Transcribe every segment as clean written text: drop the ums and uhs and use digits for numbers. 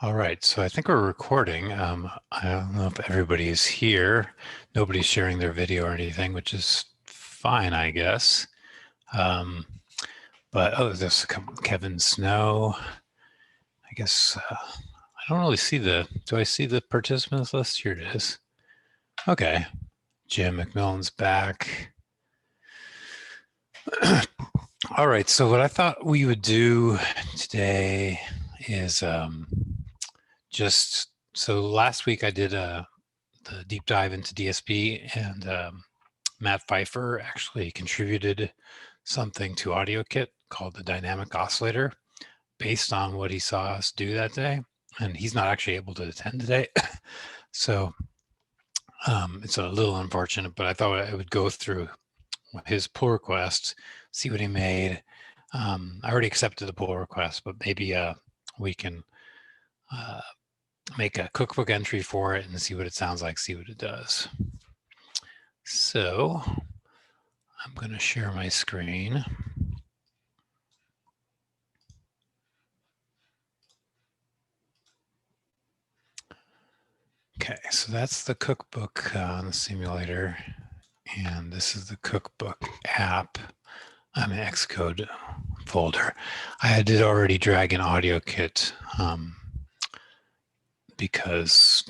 All right, so I think we're recording. I don't know if everybody is here. Nobody's sharing their video or anything, which is fine, I guess. But there's Kevin Snow. I guess I don't really see do I see the participants list? Here it is. Okay, Jim McMillan's back. All right, so what I thought we would do today is so last week I did the deep dive into DSP, and Matt Pfeiffer actually contributed something to AudioKit called the dynamic oscillator based on what he saw us do that day. And he's not actually able to attend today. So it's a little unfortunate, but I thought I would go through his pull request, see what he made. I already accepted the pull request, but maybe we can make a cookbook entry for it and see what it sounds like, see what it does. So I'm going to share my screen. Okay, so that's the cookbook on the simulator, and this is the cookbook app. I'm an Xcode folder. I did already drag an AudioKit because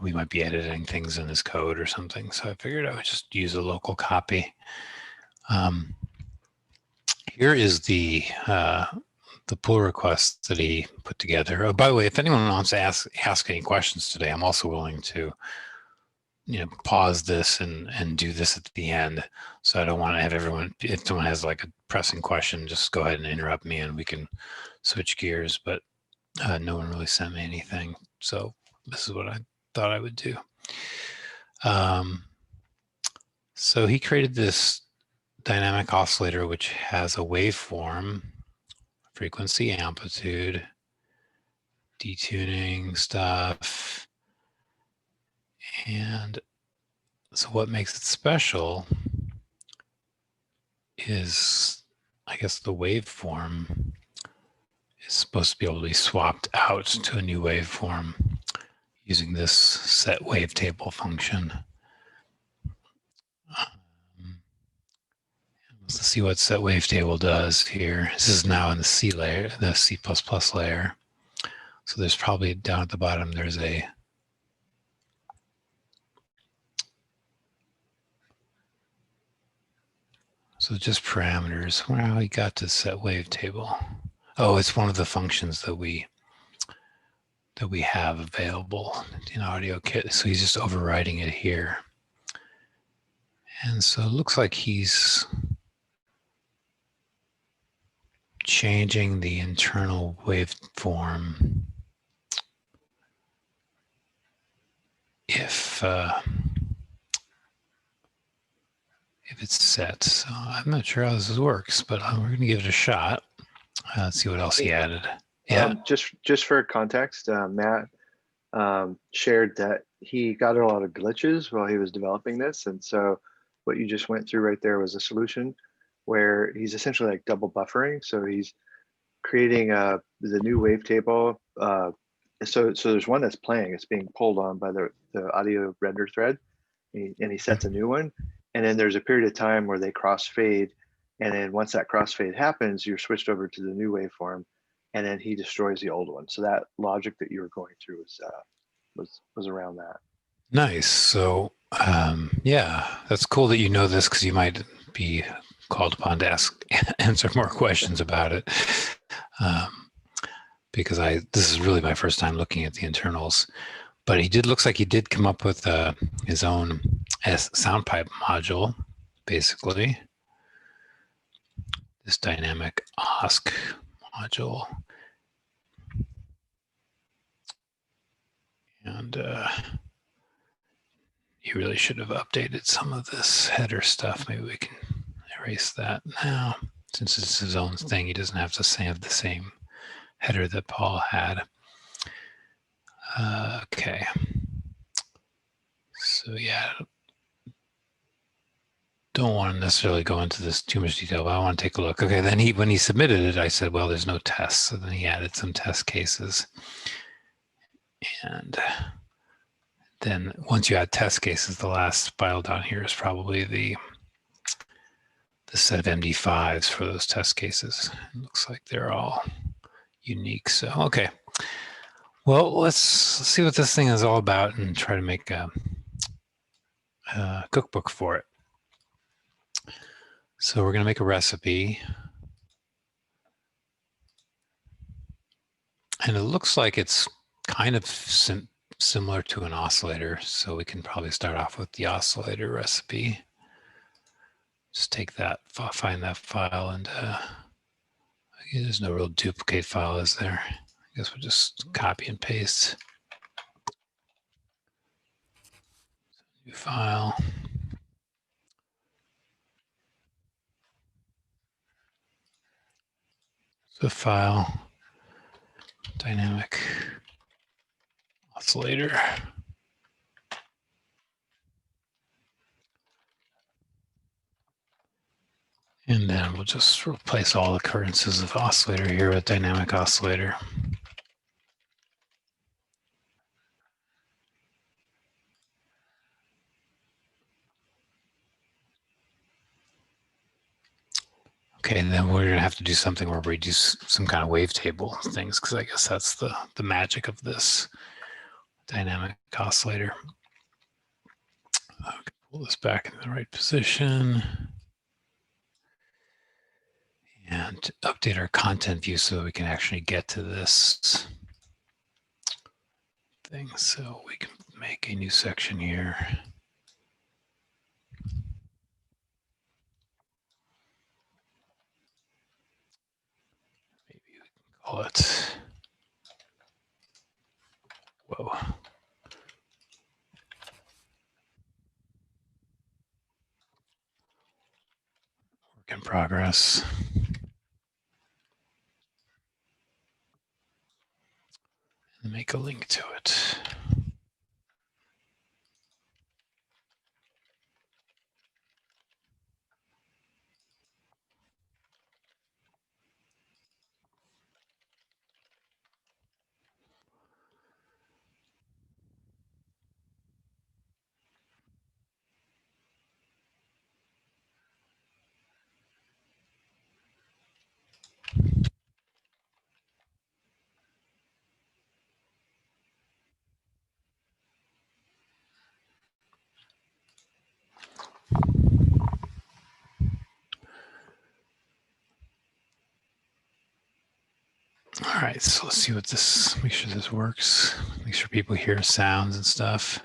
we might be editing things in his code or something. So I figured I would just use a local copy. Here is the pull request that he put together. Oh, by the way, if anyone wants to ask any questions today, I'm also willing to, pause this and do this at the end. So I don't want to have everyone, if someone has like a pressing question, just go ahead and interrupt me and we can switch gears. But no one really sent me anything. So this is what I thought I would do. So he created this dynamic oscillator, which has a waveform, frequency, amplitude, detuning stuff. And so what makes it special is, I guess, the waveform is supposed to be able to be swapped out to a new waveform using this set wavetable function. Let's see what set wavetable does here. This is now in the C layer, the C++ layer. So there's probably down at the bottom, there's a so just parameters. Well, we got to set wavetable. Oh, it's one of the functions that we have available in AudioKit. So he's just overriding it here. And so it looks like he's changing the internal waveform if it's set. So I'm not sure how this works, but we're going to give it a shot. Let's see what else he added. Yeah. Just for context, Matt shared that he got a lot of glitches while he was developing this, and so what you just went through right there was a solution where he's essentially like double buffering. So he's creating the new wavetable. So there's one that's playing. It's being pulled on by the audio render thread, and he sets a new one. And then there's a period of time where they crossfade. And then once that crossfade happens, you're switched over to the new waveform, and then he destroys the old one. So that logic that you were going through was around that. Nice. So yeah, that's cool that you know this, because you might be called upon to answer more questions about it. Because this is really my first time looking at the internals. But looks like he did come up with his own sound pipe module, basically. This dynamic OSC module. And you really should have updated some of this header stuff. Maybe we can erase that now. Since it's his own thing, he doesn't have to have the same header that Paul had. Okay. So yeah, don't want to necessarily go into this too much detail, but I want to take a look. Okay, then when he submitted it, I said, well, there's no tests. So then he added some test cases. And then once you add test cases, the last file down here is probably the set of MD5s for those test cases. It looks like they're all unique. So, okay. Well, let's see what this thing is all about and try to make a cookbook for it. So we're going to make a recipe. And it looks like it's kind of similar to an oscillator. So we can probably start off with the oscillator recipe. Just take that, find that file, and there's no real duplicate file, is there? I guess we'll just copy and paste. New file. The file, dynamic oscillator. And then we'll just replace all occurrences of oscillator here with dynamic oscillator. Okay, and then we're going to have to do something where we do some kind of wavetable things, because I guess that's the magic of this dynamic oscillator. Okay, pull this back in the right position. And update our content view so we can actually get to this thing. So we can make a new section here. Maybe we can call it, whoa. Work in progress. And make a link to it. All right, so let's see what this, make sure this works. Make sure people hear sounds and stuff.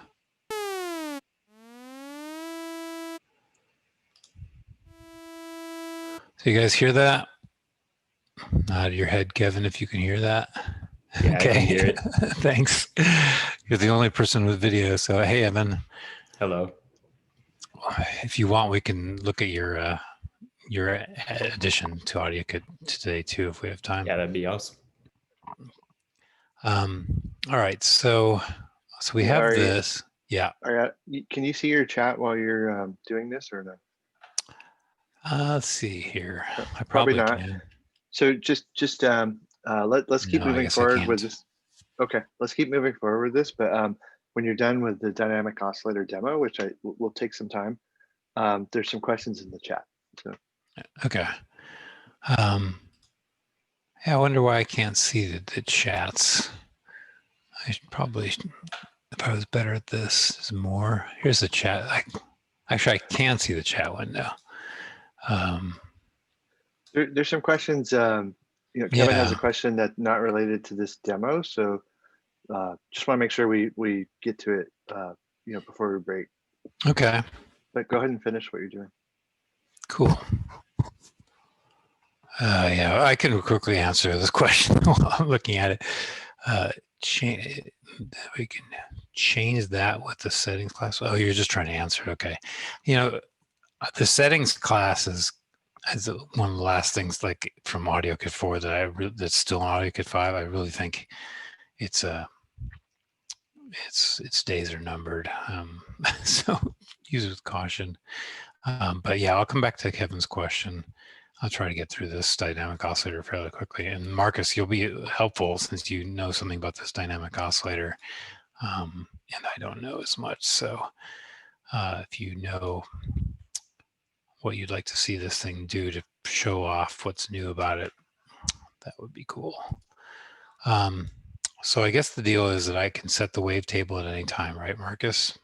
So you guys hear that? Nod your head, Kevin, if you can hear that. Yeah, okay. I can hear it. Thanks. You're the only person with video. So, hey, Evan. Hello. If you want, we can look at your addition to AudioKit today too, if we have time. Yeah, that'd be awesome. All right, so we have this. Yeah. Can you see your chat while you're doing this or no? Let's see here. I Probably not. can. So let's keep moving forward with this. Okay, let's keep moving forward with this. But when you're done with the dynamic oscillator demo, which will take some time, there's some questions in the chat. So. Okay. Yeah, I wonder why I can't see the chats. I should probably, if I was better at this, is more. Here's the chat. Actually, I can see the chat window. There's some questions. Kevin has a question that's not related to this demo, so just want to make sure we get to it, before we break. Okay. But go ahead and finish what you're doing. Cool. Yeah, I can quickly answer this question while I'm looking at it. We can change that with the settings class. Oh, you're just trying to answer it. Okay. The settings class is one of the last things, like from AudioKit 4 that's still on AudioKit 5. I really think its days are numbered. So use it with caution. But yeah, I'll come back to Kevin's question. I'll try to get through this dynamic oscillator fairly quickly. And Marcus, you'll be helpful since you know something about this dynamic oscillator, and I don't know as much. So if you know what you'd like to see this thing do to show off what's new about it, that would be cool. So I guess the deal is that I can set the wavetable at any time, right, Marcus?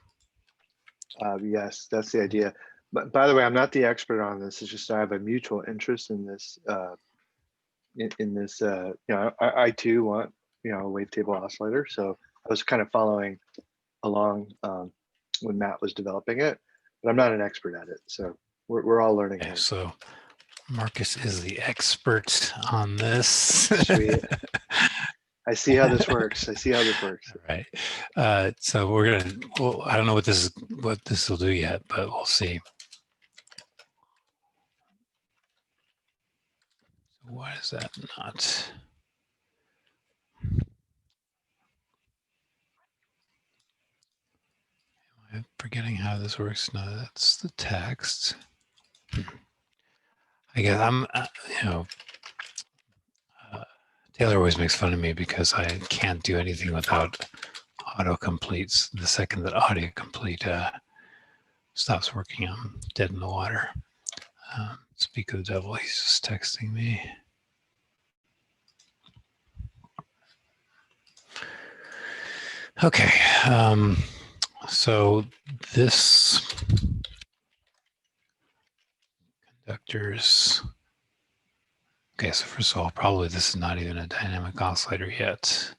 Yes, that's the idea. But by the way, I'm not the expert on this. It's just I have a mutual interest in this. In this, you know, I too want, you know, a wavetable oscillator. So I was kind of following along when Matt was developing it, but I'm not an expert at it. So we're all learning here. So Marcus is the expert on this. Sweet. I see how this works. I see how this works. All right. So we're gonna. Well, I don't know what this will do yet, but we'll see. Why is that not? I'm forgetting how this works. No, that's the text. I guess I'm. You know, Taylor always makes fun of me because I can't do anything without autocomplete. The second that autocomplete stops working, I'm dead in the water. Speak of the devil, he's just texting me. Okay, so this conductors. Okay, so first of all, probably this is not even a dynamic oscillator yet.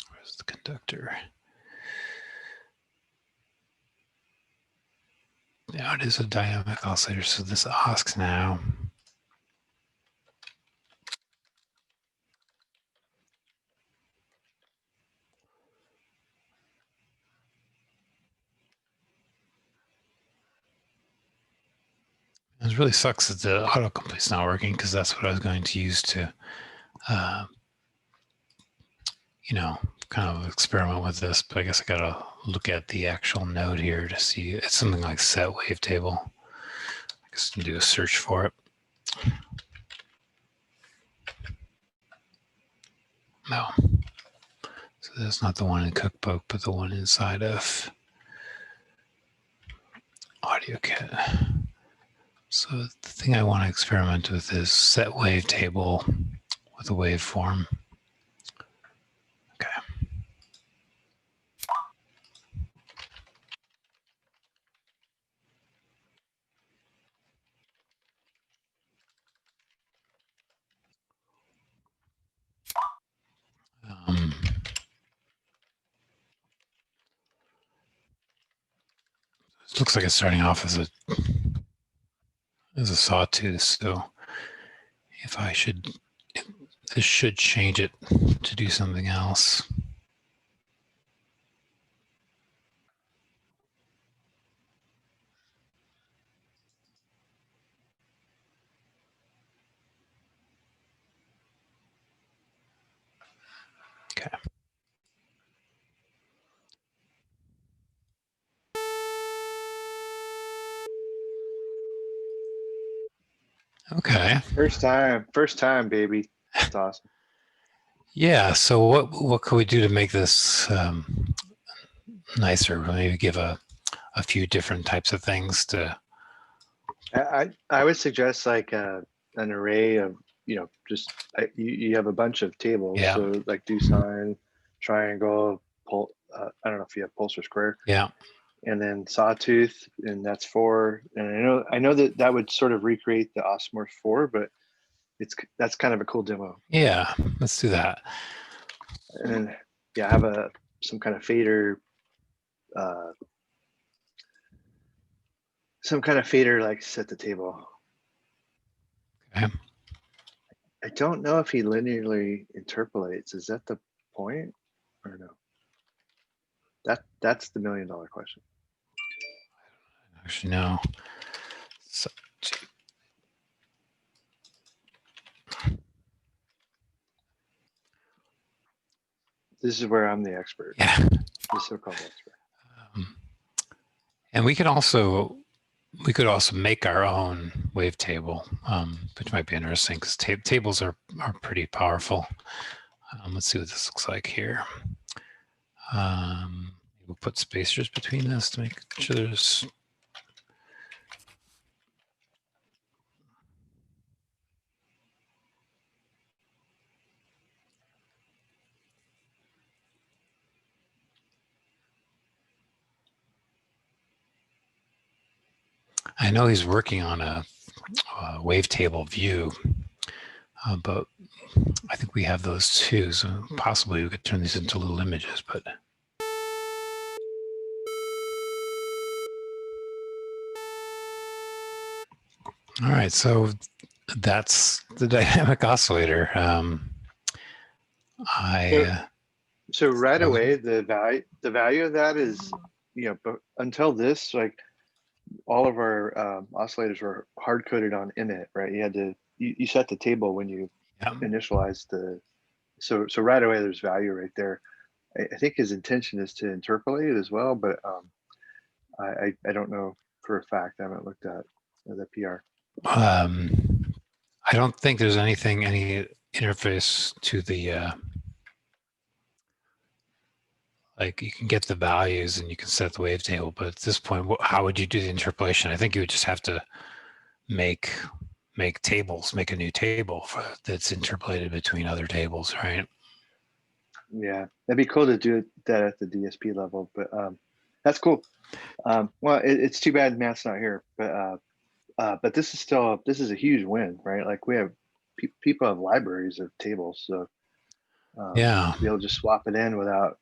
Where's the conductor? Now it is a dynamic oscillator, so this osc now. It really sucks that the autocomplete's not working because that's what I was going to use to, you know, kind of experiment with this. But I guess I got to look at the actual node here to see. It's something like set wavetable. I guess I can do a search for it. No. So that's not the one in Cookbook, but the one inside of AudioKit. So the thing I want to experiment with is set wavetable with a waveform. Okay. It looks like it's starting off as a sawtooth. So if I should, this should change it to do something else. Okay. Okay. First time, baby. That's awesome. Yeah. So what could we do to make this nicer? Maybe give a few different types of things to. I would suggest like an array of, you know, just you have a bunch of tables. Yeah. So like do sine, triangle, I don't know if you have pulse or square. Yeah. And then sawtooth, and that's 4. And I know that would sort of recreate the Osmorph 4, but that's kind of a cool demo. Yeah. Let's do that. And then yeah, have some kind of fader, like set the table. Okay. I don't know if he linearly interpolates. Is that the point or no? That's the $1 million question. Actually, no. So, This is where I'm the expert. Yeah. The so-called expert. And we can also we could also make our own wavetable, which might be interesting because tables are pretty powerful. Let's see what this looks like here. We'll put spacers between this to make sure there's. I know he's working on a wavetable view, but I think we have those too. So possibly we could turn these into little images, but. All right, so that's the dynamic oscillator. So right away, the value of that is, but until this, like all of our oscillators were hard coded on init, right? You had to you set the table when you initialize the. So right away, there's value right there. I think his intention is to interpolate it as well, but I don't know for a fact. I haven't looked at the PR. I don't think there's any interface to the like you can get the values and you can set the wavetable, but at this point, how would you do the interpolation? I think you would just have to make tables, make a new table that's interpolated between other tables, right? Yeah, that'd be cool to do that at the DSP level, but that's cool. Well, it's too bad Matt's not here, but this is a huge win, right? Like we have people have libraries of tables, so yeah, to be able to just swap it in without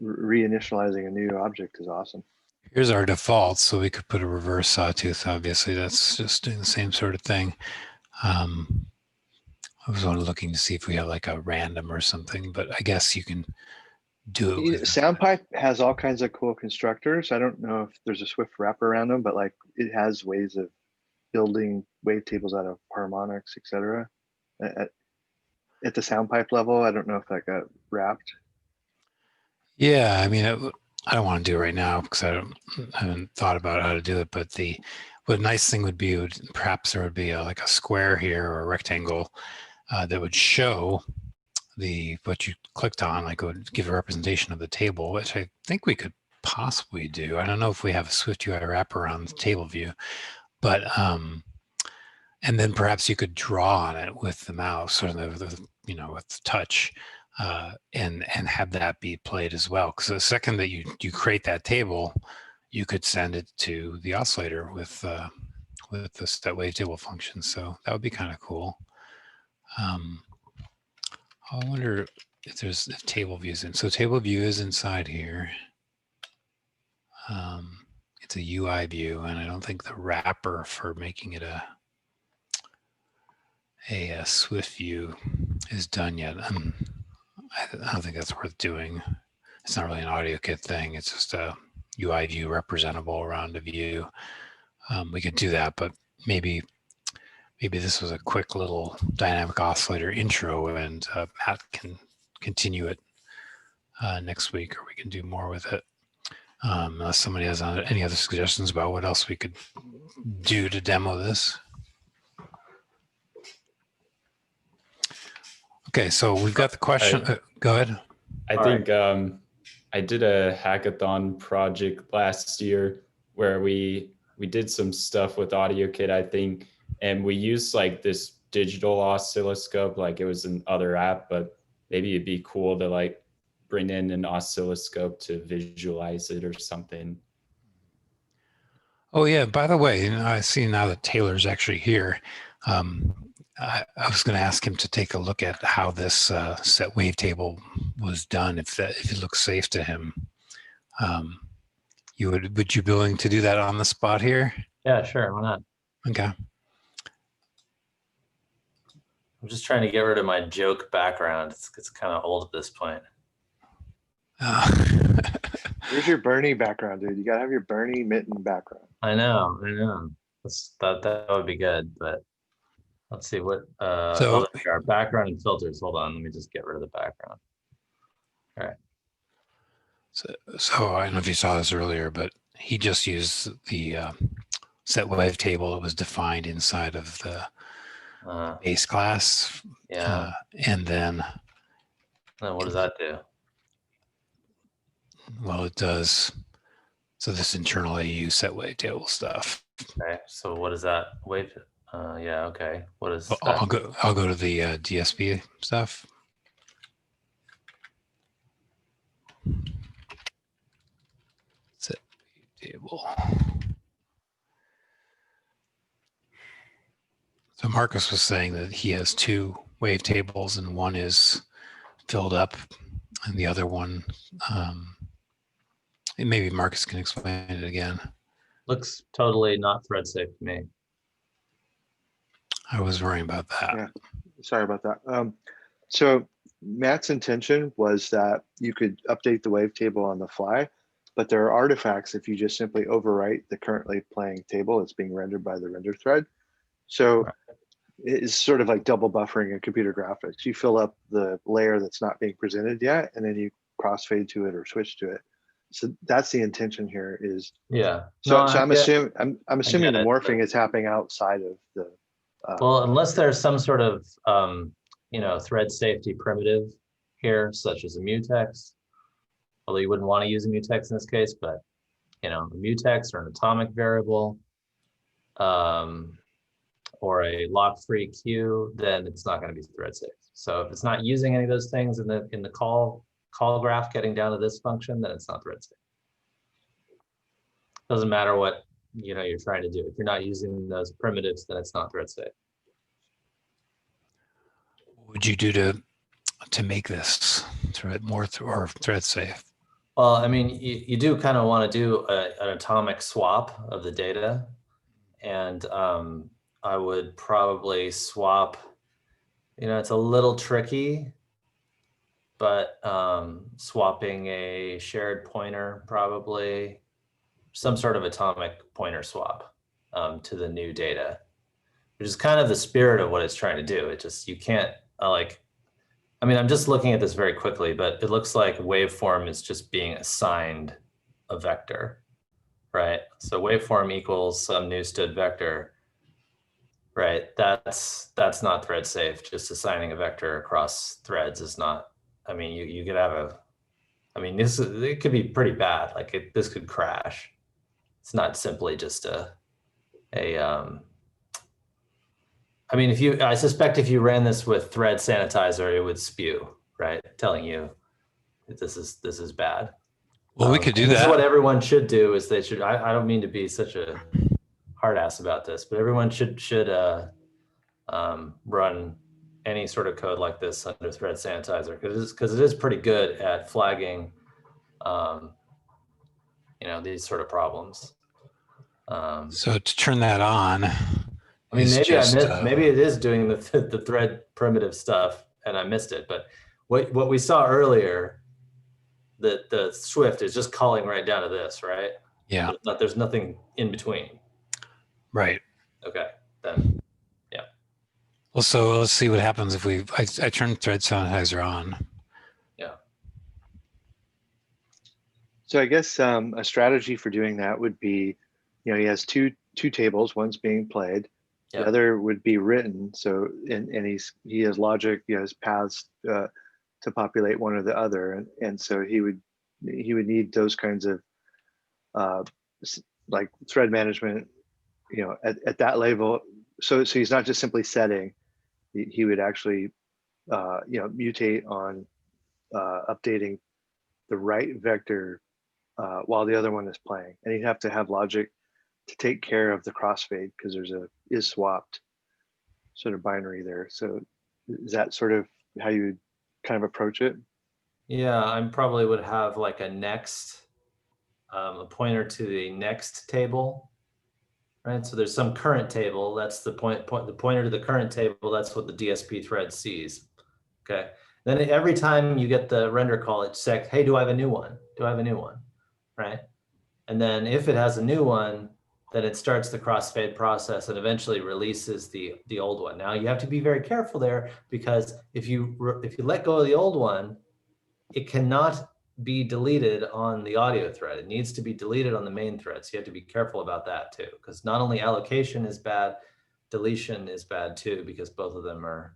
reinitializing a new object is awesome. Here's our default, so we could put a reverse sawtooth. Obviously, that's just doing the same sort of thing. I was only looking to see if we have like a random or something, but I guess you can do it with SoundPipe has all kinds of cool constructors. I don't know if there's a Swift wrapper around them, but like it has ways of building wavetables out of harmonics, etc. At the SoundPipe level, I don't know if that got wrapped. Yeah, I mean, I don't want to do it right now because I haven't thought about how to do it. But what nice thing would be, perhaps there would be like a square here or a rectangle that would show what you clicked on, like it would give a representation of the table, which I think we could possibly do. I don't know if we have a Swift UI wrapper on the table view, but and then perhaps you could draw on it with the mouse or with the touch. And have that be played as well. Because the second that you create that table, you could send it to the oscillator with that wavetable function. So that would be kind of cool. I wonder if there's table views in. So table view is inside here. It's a UI view, and I don't think the wrapper for making it a Swift view is done yet. I don't think that's worth doing. It's not really an AudioKit thing. It's just a UI view representable around a view. We could do that, but maybe this was a quick little dynamic oscillator intro, and Matt can continue it next week, or we can do more with it. Unless somebody has any other suggestions about what else we could do to demo this. Okay, so we've got the question. Go ahead. I think I did a hackathon project last year where we did some stuff with AudioKit, I think, and we used like this digital oscilloscope, like it was an other app, but maybe it'd be cool to like bring in an oscilloscope to visualize it or something. Oh yeah, by the way, I see now that Taylor's actually here. I was going to ask him to take a look at how this set wavetable was done, if it looks safe to him. Would you be willing to do that on the spot here? Yeah, sure. Why not? Okay. I'm just trying to get rid of my joke background. It's kind of old at this point. Where's your Bernie background, dude? You gotta have your Bernie mitten background. I know. That would be good, but let's see what our background and filters. Hold on, let me just get rid of the background. All right. So I don't know if you saw this earlier, but he just used the set wave table that was defined inside of the base class. Yeah. And then what does that do? Well, it does. So this internal AU set wave table stuff. Okay. So what is that? Wave. Yeah. Okay. What is that? I'll go to the DSP stuff. Set wave table. So Marcus was saying that he has two wave tables, and one is filled up, and the other one, and maybe Marcus can explain it again. Looks totally not thread safe to me. I was worrying about that. Yeah, sorry about that. So Matt's intention was that you could update the wavetable on the fly, but there are artifacts if you just simply overwrite the currently playing table that's being rendered by the render thread. So it's sort of like double buffering in computer graphics. You fill up the layer that's not being presented yet, and then you crossfade to it or switch to it. So that's the intention here. Is yeah. So, No, so I'm assuming the it, morphing is happening outside of the. Well, unless there's some sort of thread safety primitive here, such as a mutex. Although you wouldn't want to use a mutex in this case, but a mutex or an atomic variable, or a lock-free queue, then it's not going to be thread safe. So if it's not using any of those things in the call graph, getting down to this function, then it's not thread safe. Doesn't matter what you're trying to do. If you're not using those primitives, then it's not thread safe. What would you do to make this thread more or thread safe? Well, I mean, you do kind of want to do an atomic swap of the data, and I would probably swap. It's a little tricky, but swapping a shared pointer, probably some sort of atomic pointer swap to the new data, which is kind of the spirit of what it's trying to do. It just, you can't I'm just looking at this very quickly, but it looks like waveform is just being assigned a vector, right? So waveform equals some new stood vector, right? That's not thread safe. Just assigning a vector across threads is not. You could have it could be pretty bad. Like this could crash. It's not simply just I suspect if you ran this with thread sanitizer, it would spew, right? Telling you that this is bad. Well, we could do this that. Is what everyone should do is they should, I don't mean to be such a hard ass about this, but everyone should run any sort of code like this under thread sanitizer because it is pretty good at flagging, these sort of problems. So to turn that on, maybe I missed. Maybe it is doing the thread primitive stuff, and I missed it. But what we saw earlier, the Swift is just calling right down to this, right? Yeah. There's nothing in between. Right. Okay. Then, yeah. Well, so let's see what happens if I turn thread sanitizer on. Yeah. So I guess a strategy for doing that would be, he has two tables. One's being played. Yep. The other would be written. So and he has logic. He has paths to populate one or the other, and so he would need those kinds of like thread management, at that level. So he's not just simply setting. He would actually mutate on updating the right vector while the other one is playing, and he'd have to have logic to take care of the crossfade because there's a is swapped sort of binary there. So is that sort of how you would kind of approach it? Yeah, I probably would have like a next, a pointer to the next table, right? So there's some current table. That's the the pointer to the current table. That's what the DSP thread sees. Okay. Then every time you get the render call, it checks, hey, do I have a new one? Do I have a new one? Right. And then if it has a new one, then it starts the crossfade process and eventually releases the old one. Now you have to be very careful there because if you let go of the old one, it cannot be deleted on the audio thread. It needs to be deleted on the main thread. So you have to be careful about that too, because not only allocation is bad, deletion is bad too, because both of them are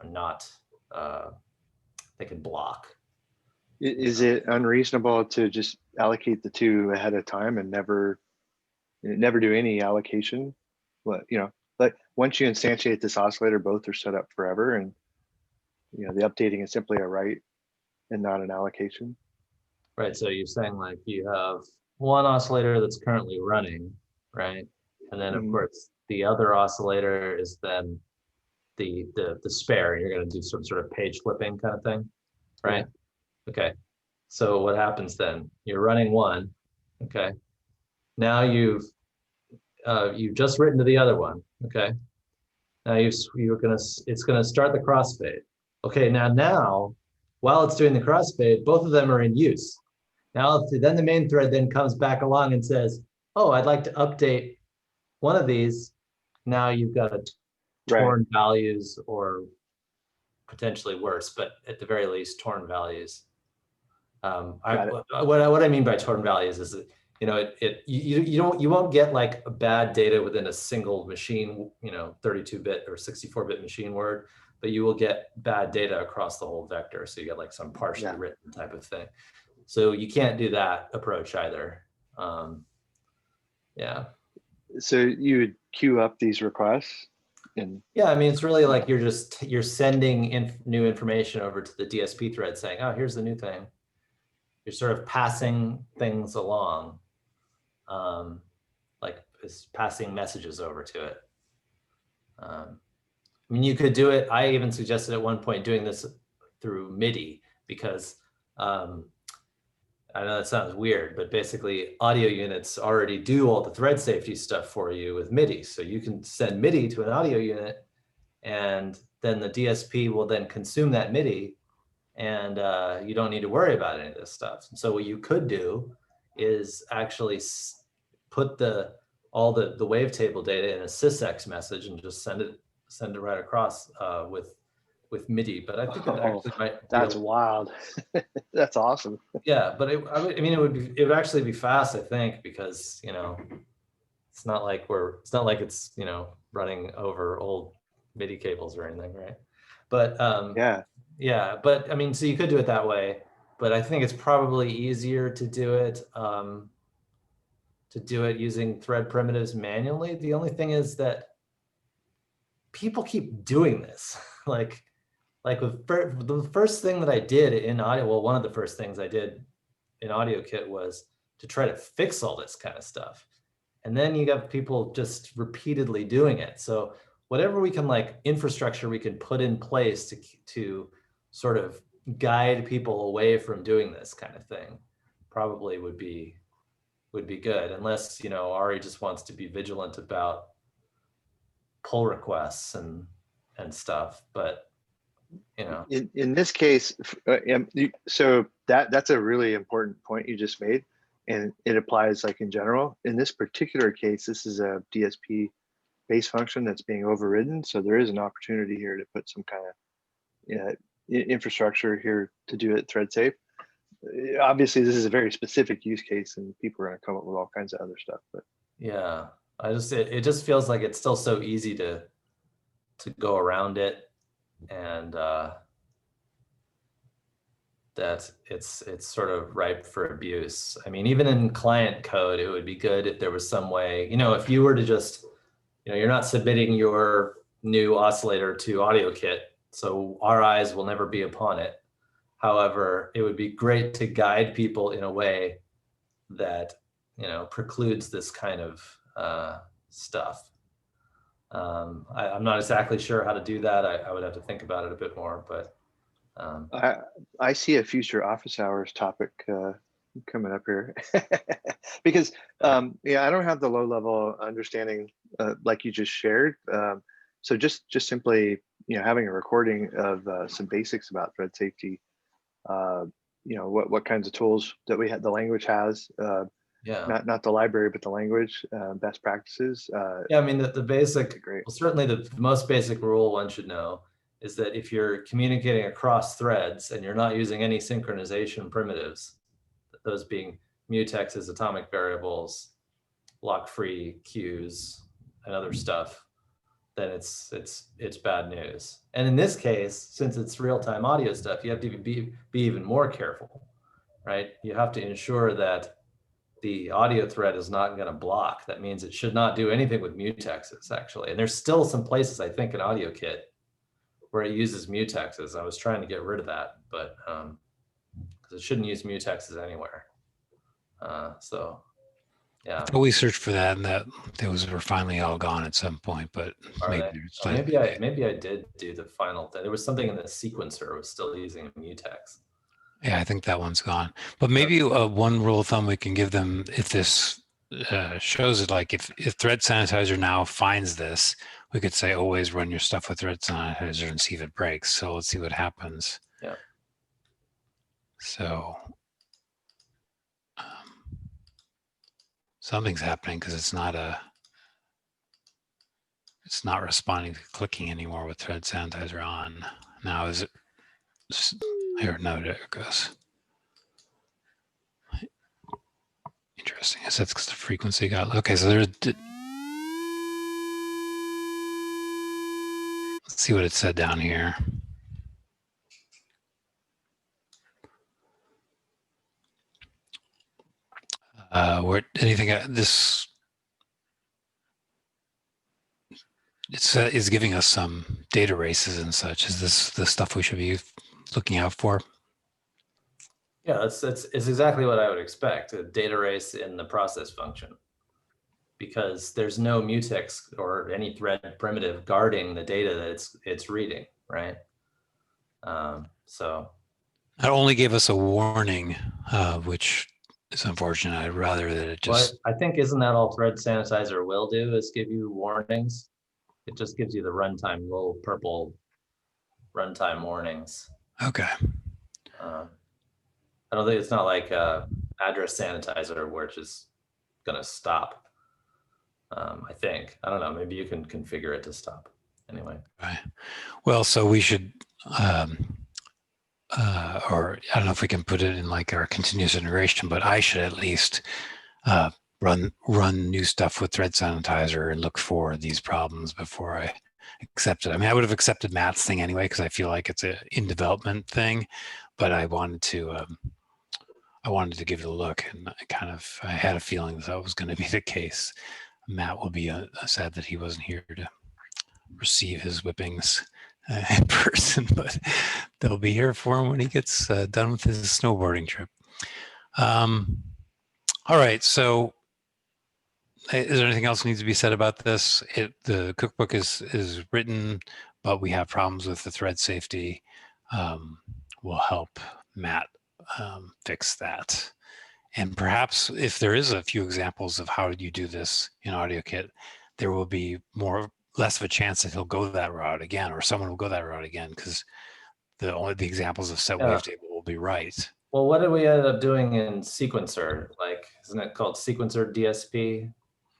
not, they can block. Is it unreasonable to just allocate the two ahead of time and never do any allocation? What, like once you instantiate this oscillator, both are set up forever, and the updating is simply a write and not an allocation. Right, so you're saying like you have one oscillator that's currently running, right? And then of course the other oscillator is then the spare. You're going to do some sort of page flipping kind of thing, right? Yeah. Okay, so what happens then? You're running one, okay? Now you've just written to the other one, okay? Now it's gonna start the crossfade. Okay, now while it's doing the crossfade, both of them are in use. Now then the main thread then comes back along and says, oh, I'd like to update one of these. Now you've got a torn values, or potentially worse, but at the very least torn values. What I mean by torn values is that you won't get like a bad data within a single machine, 32-bit or 64-bit machine word, but you will get bad data across the whole vector. So you get like some partially written type of thing. So you can't do that approach either. Yeah. So you would queue up these requests? Yeah, I mean, it's really like you're sending new information over to the DSP thread saying, oh, here's the new thing. You're sort of passing things along, like it's passing messages over to it. I mean, you could do it. I even suggested at one point doing this through MIDI, because I know that sounds weird, but basically audio units already do all the thread safety stuff for you with MIDI. So you can send MIDI to an audio unit, and then the DSP will then consume that MIDI, and you don't need to worry about any of this stuff. So what you could do is actually put all the wavetable data in a sysx message and just send it right across with MIDI. But I think it actually might. That's wild. That's awesome. Yeah, but I mean, it would actually be fast, I think, because it's not like it's running over old MIDI cables or anything, right? But yeah, but I mean, so you could do it that way, but I think it's probably easier to do it using thread primitives manually. The only thing is that people keep doing this. like the first thing that I did in audio, well, one of the first things I did in AudioKit was to try to fix all this kind of stuff. And then you got people just repeatedly doing it. So whatever we can, like infrastructure we can put in place to sort of guide people away from doing this kind of thing probably would be good, unless Ari just wants to be vigilant about pull requests and stuff. But in this case, so that's a really important point you just made, and it applies like in general. In this particular case, this is a DSP base function that's being overridden, so there is an opportunity here to put some kind of infrastructure here to do it thread safe. Obviously, this is a very specific use case, and people are going to come up with all kinds of other stuff. But yeah, it just feels like it's still so easy to go around it, and that it's sort of ripe for abuse. I mean, even in client code, it would be good if there was some way, if you were to just, you're not submitting your new oscillator to AudioKit, so our eyes will never be upon it. However, it would be great to guide people in a way that, precludes this kind of stuff. I'm not exactly sure how to do that. I would have to think about it a bit more, but I see a future office hours topic coming up here because I don't have the low level understanding like you just shared. So just simply having a recording of some basics about thread safety. What kinds of tools that the language has. Not the library, but the language, best practices. Yeah, I mean the basic. Well, certainly the most basic rule one should know is that if you're communicating across threads and you're not using any synchronization primitives, those being mutexes, atomic variables, lock-free queues, and other stuff, then it's bad news. And in this case, since it's real-time audio stuff, you have to be even more careful, right? You have to ensure that the audio thread is not going to block. That means it should not do anything with mutexes, actually. And there's still some places, I think, in AudioKit where it uses mutexes. I was trying to get rid of that, but because it shouldn't use mutexes anywhere. So, yeah. I thought we searched for that, and that those were finally all gone at some point. But maybe maybe I did do the final thing. There was something in the sequencer was still using a mutex. Yeah, I think that one's gone. But maybe one rule of thumb we can give them, if this shows it, like if thread sanitizer now finds this, we could say always run your stuff with thread sanitizer and see if it breaks. So let's see what happens. Yeah. So something's happening because it's not responding to clicking anymore with thread sanitizer on. Now is it here? No, there it goes. Interesting. I said because the frequency got okay. So there's. Let's see what it said down here. Where anything this it's giving us some data races and such. Is this the stuff we should be looking out for? Yeah, it's exactly what I would expect, a data race in the process function, because there's no mutex or any thread primitive guarding the data that it's reading, right? So it only gave us a warning, which is unfortunate. I'd rather that it just. Well, I think isn't that all thread sanitizer will do is give you warnings. It just gives you the runtime little purple runtime warnings. Okay. I don't think it's not like address sanitizer where it's just gonna stop. I think. I don't know. Maybe you can configure it to stop. Anyway. Right. Well, so we should, or I don't know if we can put it in like our continuous integration, but I should at least run new stuff with thread sanitizer and look for these problems before I accept it. I mean, I would have accepted Matt's thing anyway because I feel like it's a in development thing, but I wanted to give it a look, and I had a feeling that was going to be the case. Matt will be sad that he wasn't here to receive his whippings in person, but they'll be here for him when he gets done with his snowboarding trip. All right, so is there anything else that needs to be said about this? The cookbook is written, but we have problems with the thread safety. We'll help Matt fix that. And perhaps if there is a few examples of how you do this in AudioKit, there will be less of a chance that he'll go that route again, or someone will go that route again, because the examples of set wavetable will be right. Well, what did we end up doing in sequencer? Like, isn't it called sequencer DSP.mm?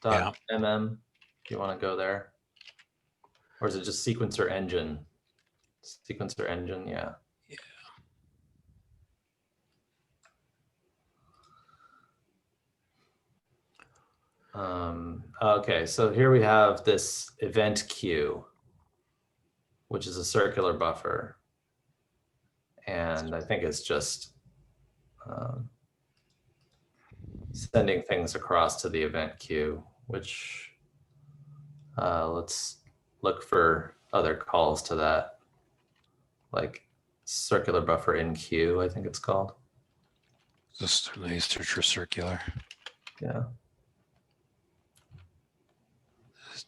Do you want to go there? Or is it just sequencer engine? Sequencer engine, yeah. Okay, so here we have this event queue, which is a circular buffer. And I think it's just sending things across to the event queue, which let's look for other calls to that, like circular buffer in queue, I think it's called. Just search for circular. Yeah.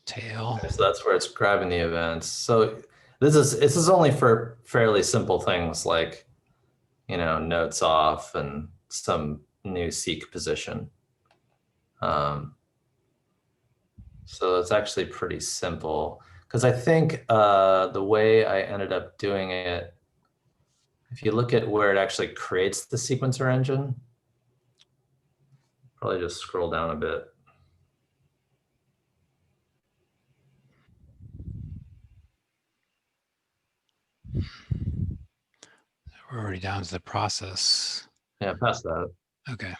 Tail. So that's where it's grabbing the events. So this is only for fairly simple things like, notes off and some new seek position. So it's actually pretty simple, because I think the way I ended up doing it, if you look at where it actually creates the sequencer engine, probably just scroll down a bit. We're already down to the process. Yeah, past that. Okay.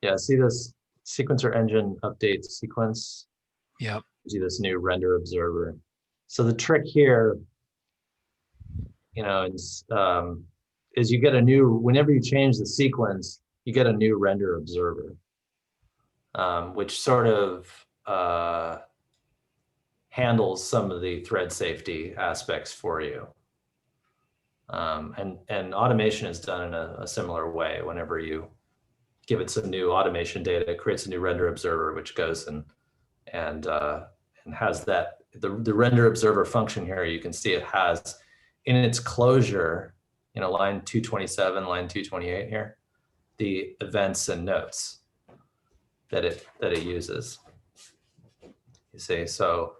Yeah, see this sequencer engine update sequence? Yep. See this new render observer. So the trick here, is you get a new, whenever you change the sequence, you get a new render observer, which sort of handles some of the thread safety aspects for you. And automation is done in a similar way. Whenever you give it some new automation data, it creates a new render observer, which goes and has that, the render observer function here, you can see it has in its closure, line 227, line 228 here, the events and notes that it uses. You see, so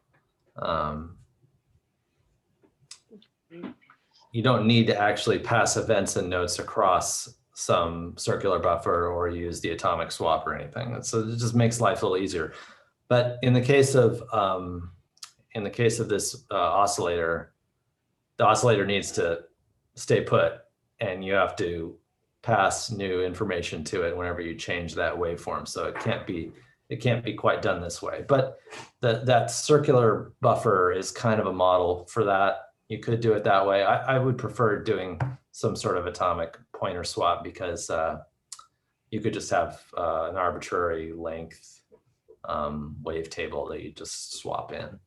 you don't need to actually pass events and notes across some circular buffer or use the atomic swap or anything. So it just makes life a little easier. But in the case of this oscillator, the oscillator needs to stay put, and you have to pass new information to it whenever you change that waveform. So it can't be quite done this way. But that circular buffer is kind of a model for that. You could do it that way. I would prefer doing some sort of atomic pointer swap, because you could just have an arbitrary length wavetable that you just swap in.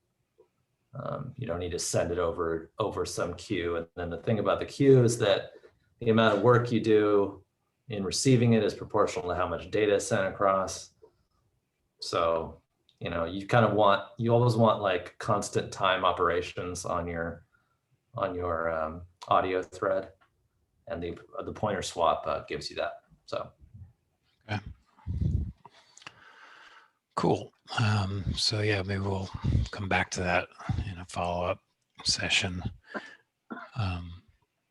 You don't need to send it over some queue. And then the thing about the queue is that the amount of work you do in receiving it is proportional to how much data is sent across. So, you always want like constant time operations on your audio thread, and the pointer swap gives you that. So. Okay. Cool. So yeah, maybe we'll come back to that in a follow-up session.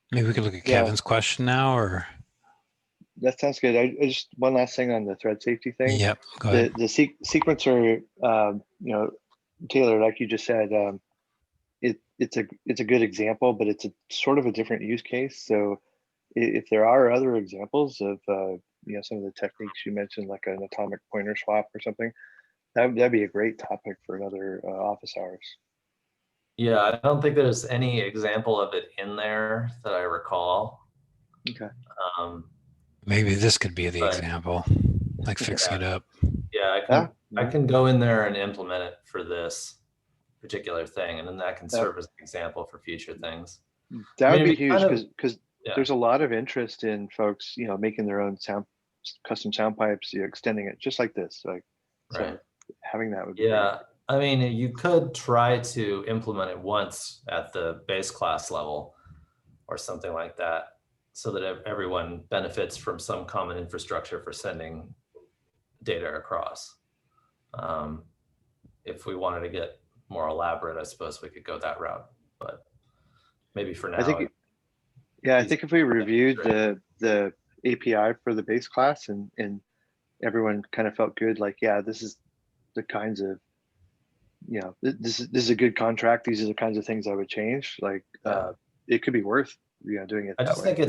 Maybe we could look at Kevin's question now, or that sounds good. I just, one last thing on the thread safety thing. Yep, go ahead. The sequencer, Taylor, like you just said, it's a good example, but it's a sort of a different use case. So if there are other examples of some of the techniques you mentioned, like an atomic pointer swap or something, that'd be a great topic for another office hours. Yeah, I don't think there's any example of it in there that I recall. Okay. Maybe this could be the example, like fixing it up. Yeah, I can go in there and implement it for this particular thing, and then that can serve as an example for future things. That would be huge, because there's a lot of interest in folks, making their own custom sound pipes, extending it just like this, like right. So having that would be great. I mean, you could try to implement it once at the base class level or something like that, so that everyone benefits from some common infrastructure for sending data across. If we wanted to get more elaborate, I suppose we could go that route, but maybe for now. I think if we reviewed the API for the base class and everyone kind of felt good, like, yeah, this is the kinds of, this is a good contract. These are the kinds of things I would change. Like, it could be worth, doing it that way. I just think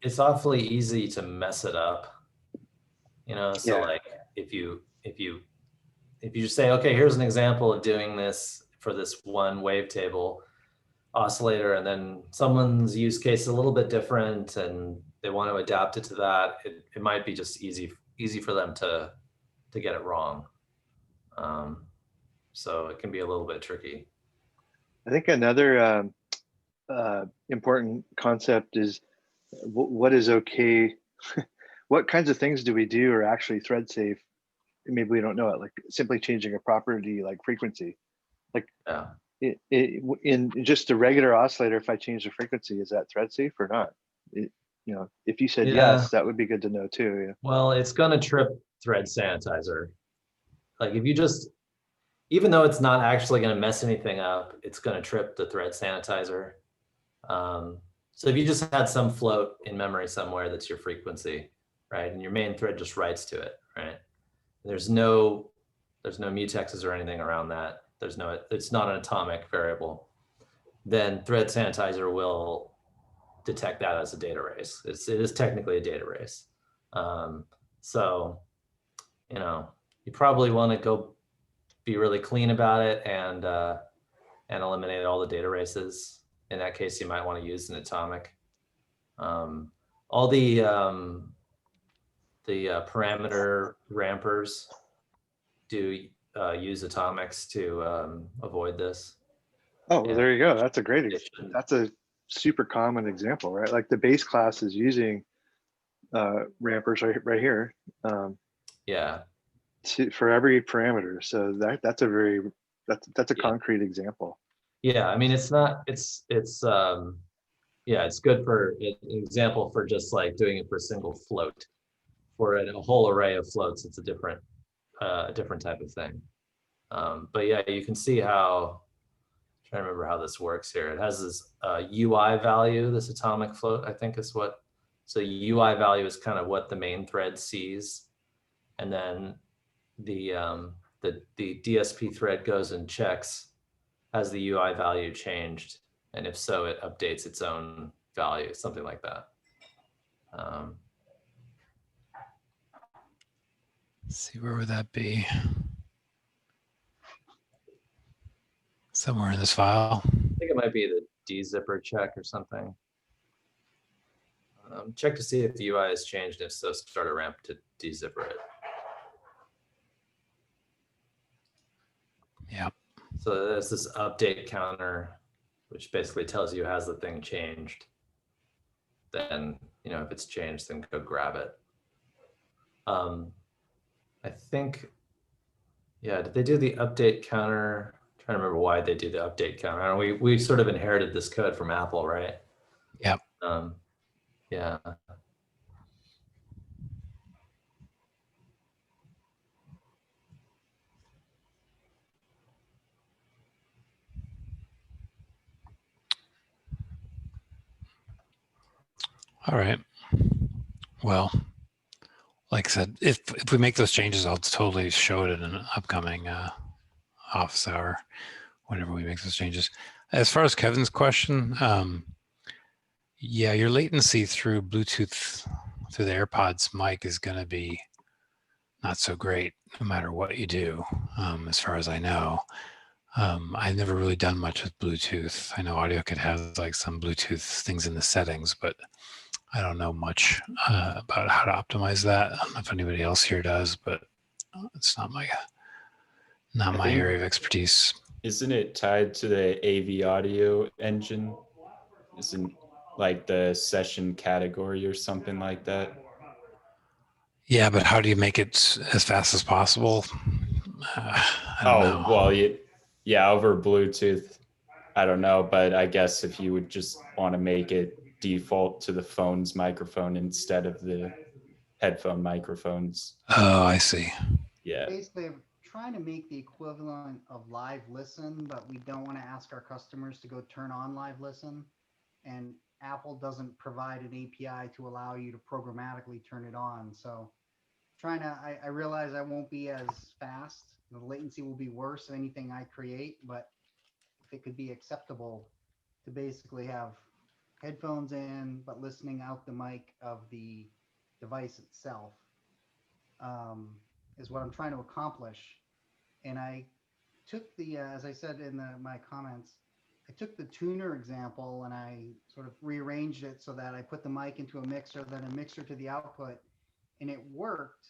it's awfully easy to mess it up. So like if you just say, okay, here's an example of doing this for this one wavetable oscillator, and then someone's use case is a little bit different and they want to adapt it to that, it might be just easy for them to get it wrong. So it can be a little bit tricky. I think another important concept is what is okay. What kinds of things do we do are actually thread safe? Maybe we don't know it, like simply changing a property like frequency. Like in just a regular oscillator, if I change the frequency, is that thread safe or not? If you said yes, that would be good to know too. Yeah. Well, it's going to trip thread sanitizer. Like if you just, even though it's not actually going to mess anything up, it's going to trip the thread sanitizer. So if you just had some float in memory somewhere that's your frequency, right, and your main thread just writes to it, right? There's no mutexes or anything around that. It's not an atomic variable. then Thread Sanitizer will detect that as a data race. It is technically a data race. So, you know, you probably want to go be really clean about it and eliminate all the data races. In that case, you might want to use an atomic. All the parameter rampers do use atomics to avoid this. Oh, well, Yeah. there you go. That's a great, They shouldn't. that's a super common example, right? Like the base class is using rampers right here Yeah. for every parameter. So that's a very, that's a Yeah. concrete example. Yeah, I mean, it's not, yeah, it's good for an example for just like doing it for a single float. For a whole array of floats, it's a different type of thing. But yeah, you can see how, I'm trying to remember how this works here. It has this UI value, this atomic float, I think is what, so UI value is kind of what the main thread sees. And then the DSP thread goes and checks, has the UI value changed? And if so, it updates its own value, something like that. Let's see, where would that be? Somewhere in this file. I think it might be the dzipper check or something. Check to see if the UI has changed. If so, start a ramp to dzipper it. Yeah. So there's this update counter, which basically tells you has the thing changed. Then, you know, if it's changed, then go grab it. I think, yeah, did they do the update counter? I'm trying to remember why they do the update counter. We sort of inherited this code from Apple, right? Yep. Yeah. All right. Well, like I said, if we make those changes, I'll totally show it in an upcoming office hour, whenever we make those changes. As far as Kevin's question, yeah, your latency through Bluetooth, through the AirPods mic is going to be not so great no matter what you do, as far as I know. I've never really done much with Bluetooth. I know AudioKit has like some Bluetooth things in the settings, but I don't know much about how to optimize that. I don't know if anybody else here does, but it's not my area of expertise. Isn't it tied to the AV audio engine? Isn't like the session category or something like that? Yeah, but how do you make it as fast as possible? I don't know. Well, yeah, over Bluetooth, I don't know, but I guess if you would just want to make it default to the phone's microphone instead of the headphone microphones. Oh, I see. Yeah. Basically, I'm trying to make the equivalent of live listen, but we don't want to ask our customers to go turn on live listen. And Apple doesn't provide an API to allow you to programmatically turn it on. So I realize I won't be as fast. The latency will be worse than anything I create, but if it could be acceptable to basically have headphones in, but listening out the mic of the device itself, is what I'm trying to accomplish. And I took the, as I said in my comments, I took the tuner example and I sort of rearranged it so that I put the mic into a mixer, then a mixer to the output, and it worked.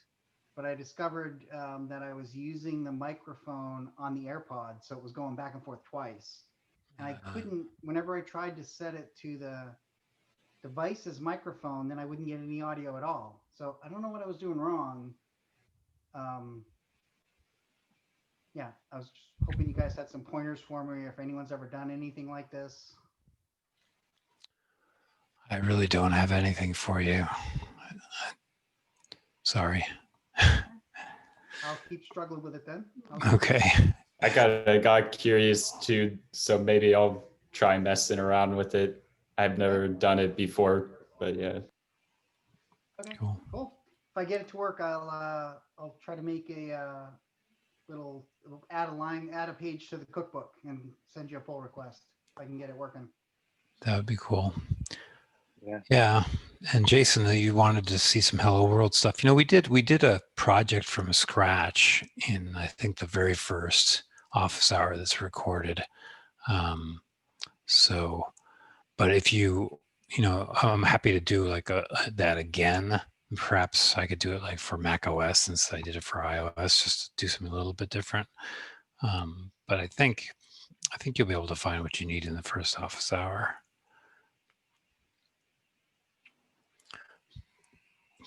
But I discovered that I was using the microphone on the AirPod, so it was going back and forth twice. And I couldn't, whenever I tried to set it to the device's microphone, then I wouldn't get any audio at all. So I don't know what I was doing wrong. Yeah, I was just hoping you guys had some pointers for me if anyone's ever done anything like this. I really don't have anything for you. Sorry. I'll keep struggling with it then. Okay. I got curious too, so maybe I'll try messing around with it. I've never done it before, but yeah. Okay, Cool. cool. If I get it to work, I'll try to make a little add a page to the cookbook and send you a pull request. if I can get it working. That would be cool. Yeah. Yeah. And Jason, you wanted to see some Hello World stuff. You know, we did a project from scratch in, I think, the very first office hour that's recorded. So, but if you know, I'm happy to do like that again. Perhaps I could do it like for Mac OS since I did it for iOS, just to do something a little bit different. But I think you'll be able to find what you need in the first office hour.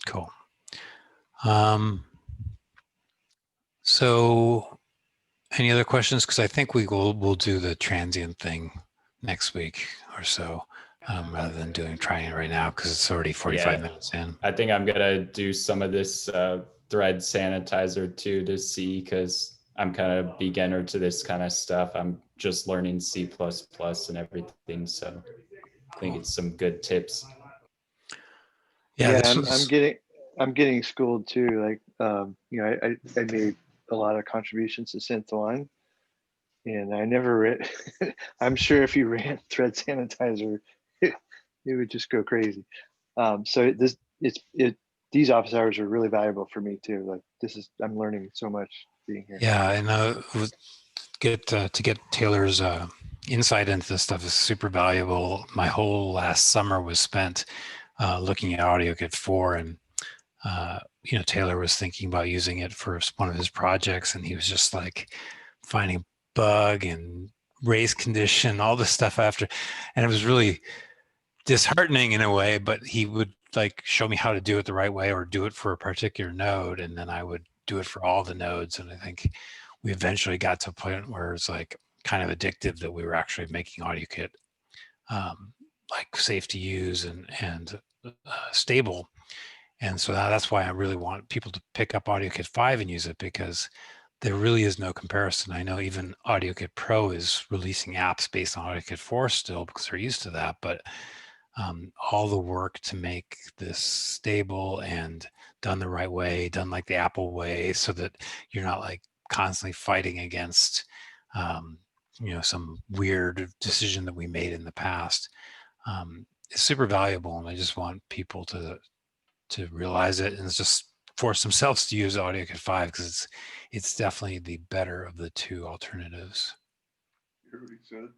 Cool. So any other questions? Because I think we'll do the transient thing next week or so, rather than trying it right now because it's already 45 minutes in. I think I'm gonna do some of this thread sanitizer too to see, because I'm kind of beginner to this kind of stuff. I'm just learning C++ and everything, so I think it's some good tips. Yeah, I'm getting schooled too. Like, you know, I made a lot of contributions to Synth1, and I never read. I'm sure if you ran thread sanitizer, it would just go crazy. So these office hours are really valuable for me too. Like I'm learning so much being here. Yeah, and to get Taylor's insight into this stuff is super valuable. My whole last summer was spent looking at AudioKit 4, and you know, Taylor was thinking about using it for one of his projects, and he was just like finding bug and race condition, all this stuff after, and it was really disheartening in a way, but he would like show me how to do it the right way or do it for a particular node, and then I would do it for all the nodes. And I think we eventually got to a point where it's like kind of addictive that we were actually making AudioKit like safe to use and stable. And so that's why I really want people to pick up AudioKit 5 and use it, because there really is no comparison. I know even AudioKit Pro is releasing apps based on AudioKit 4 still because they're used to that, but all the work to make this stable and done the right way, done like the Apple way, so that you're not like constantly fighting against, you know, some weird decision that we made in the past. It's super valuable, and I just want people to realize it and just force themselves to use AudioKit 5, because it's definitely the better of the two alternatives. You're what he said.